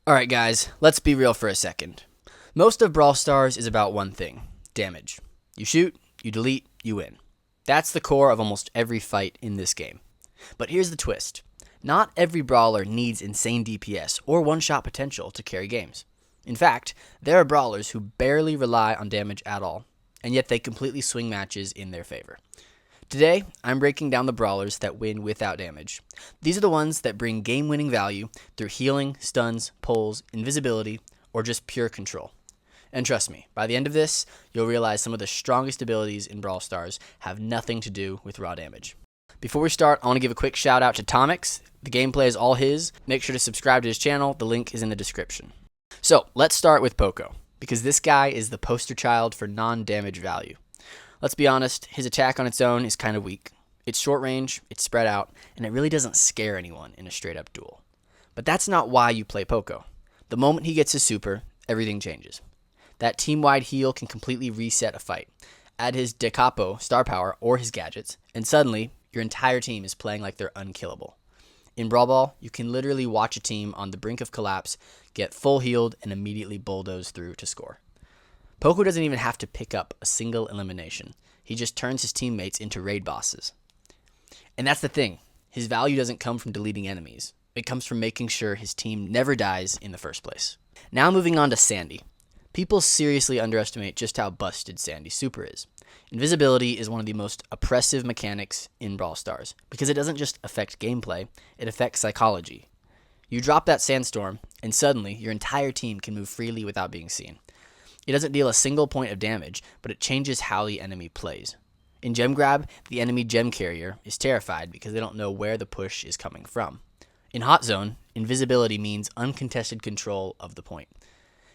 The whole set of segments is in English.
Alright guys, let's be real for a second. Most of Brawl Stars is about one thing: damage. You shoot, you delete, you win. That's the core of almost every fight in this game. But here's the twist. Not every brawler needs insane DPS or one-shot potential to carry games. In fact, there are brawlers who barely rely on damage at all, and yet they completely swing matches in their favor. Today, I'm breaking down the brawlers that win without damage. These are the ones that bring game-winning value through healing, stuns, pulls, invisibility, or just pure control. And trust me, by the end of this, you'll realize some of the strongest abilities in Brawl Stars have nothing to do with raw damage. Before we start, I want to give a quick shout out to Tomix. The gameplay is all his. Make sure to subscribe to his channel. The link is in the description. So, let's start with Poco, because this guy is the poster child for non-damage value. Let's be honest, his attack on its own is kind of weak. It's short range, it's spread out, and it really doesn't scare anyone in a straight up duel. But that's not why you play Poco. The moment he gets his super, everything changes. That team-wide heal can completely reset a fight. Add his De Capo star power or his gadgets, and suddenly, your entire team is playing like they're unkillable. In Brawl Ball, you can literally watch a team on the brink of collapse get full healed and immediately bulldoze through to score. Poco doesn't even have to pick up a single elimination. He just turns his teammates into raid bosses. And that's the thing. His value doesn't come from deleting enemies. It comes from making sure his team never dies in the first place. Now moving on to Sandy. People seriously underestimate just how busted Sandy's super is. Invisibility is one of the most oppressive mechanics in Brawl Stars because it doesn't just affect gameplay, it affects psychology. You drop that sandstorm, and suddenly your entire team can move freely without being seen. It doesn't deal a single point of damage, but it changes how the enemy plays. In Gem Grab, the enemy gem carrier is terrified because they don't know where the push is coming from. In Hot Zone, invisibility means uncontested control of the point.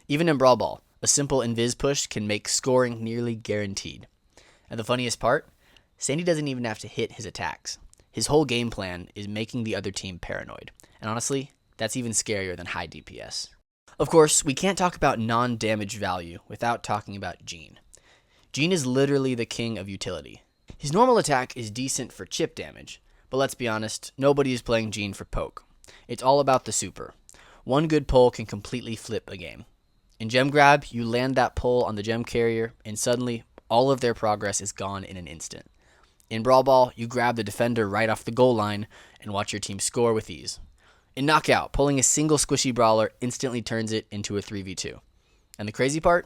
Even in Brawl Ball, a simple invis push can make scoring nearly guaranteed. And the funniest part? Sandy doesn't even have to hit his attacks. His whole game plan is making the other team paranoid. And honestly, that's even scarier than high DPS. Of course, we can't talk about non-damage value without talking about Gene. Gene is literally the king of utility. His normal attack is decent for chip damage, but let's be honest, nobody is playing Gene for poke. It's all about the super. One good pull can completely flip a game. In Gem Grab, you land that pull on the gem carrier, and suddenly, all of their progress is gone in an instant. In Brawl Ball, you grab the defender right off the goal line and watch your team score with ease. In Knockout, pulling a single squishy brawler instantly turns it into a 3v2. And the crazy part?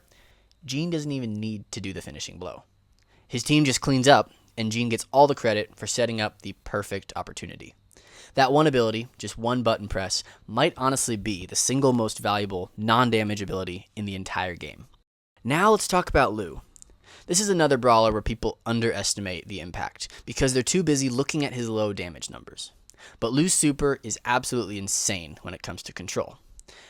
Gene doesn't even need to do the finishing blow. His team just cleans up, and Gene gets all the credit for setting up the perfect opportunity. That one ability, just one button press, might honestly be the single most valuable non-damage ability in the entire game. Now let's talk about Lou. This is another brawler where people underestimate the impact because they're too busy looking at his low damage numbers. But Lou's super is absolutely insane when it comes to control.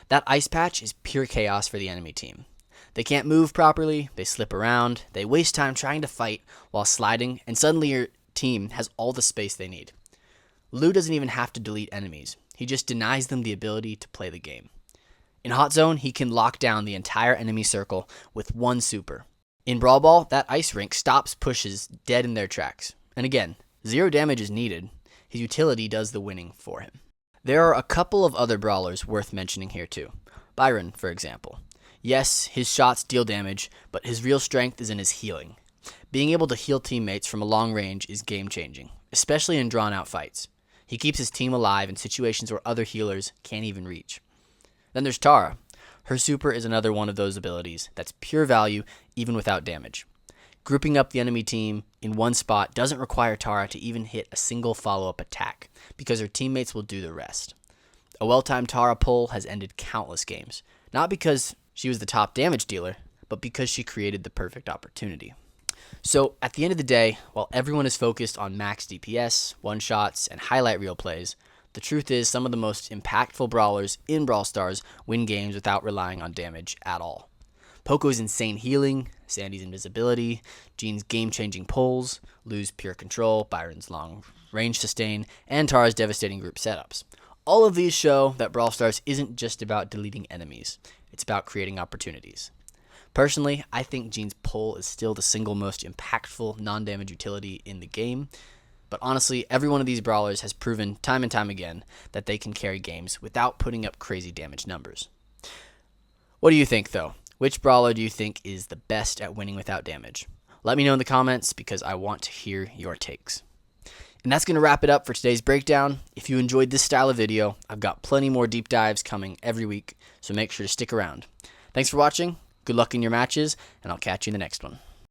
That ice patch is pure chaos for the enemy team. They can't move properly, they slip around, they waste time trying to fight while sliding, and suddenly your team has all the space they need. Lou doesn't even have to delete enemies, he just denies them the ability to play the game. In Hot Zone, he can lock down the entire enemy circle with one super. In Brawl Ball, that ice rink stops pushes dead in their tracks. And again, zero damage is needed. His utility does the winning for him. There are a couple of other brawlers worth mentioning here too. Byron, for example. Yes, his shots deal damage, but his real strength is in his healing. Being able to heal teammates from a long range is game-changing, especially in drawn-out fights. He keeps his team alive in situations where other healers can't even reach. Then there's Tara. Her super is another one of those abilities that's pure value even without damage. Grouping up the enemy team in one spot doesn't require Tara to even hit a single follow-up attack, because her teammates will do the rest. A well-timed Tara pull has ended countless games, not because she was the top damage dealer, but because she created the perfect opportunity. So, at the end of the day, while everyone is focused on max DPS, one-shots, and highlight reel plays, the truth is some of the most impactful brawlers in Brawl Stars win games without relying on damage at all. Poco's insane healing, Sandy's invisibility, Gene's game-changing pulls, Lou's pure control, Byron's long-range sustain, and Tara's devastating group setups. All of these show that Brawl Stars isn't just about deleting enemies, it's about creating opportunities. Personally, I think Gene's pull is still the single most impactful non-damage utility in the game, but honestly, every one of these brawlers has proven time and time again that they can carry games without putting up crazy damage numbers. What do you think, though? Which brawler do you think is the best at winning without damage? Let me know in the comments because I want to hear your takes. And that's going to wrap it up for today's breakdown. If you enjoyed this style of video, I've got plenty more deep dives coming every week, so make sure to stick around. Thanks for watching, good luck in your matches, and I'll catch you in the next one.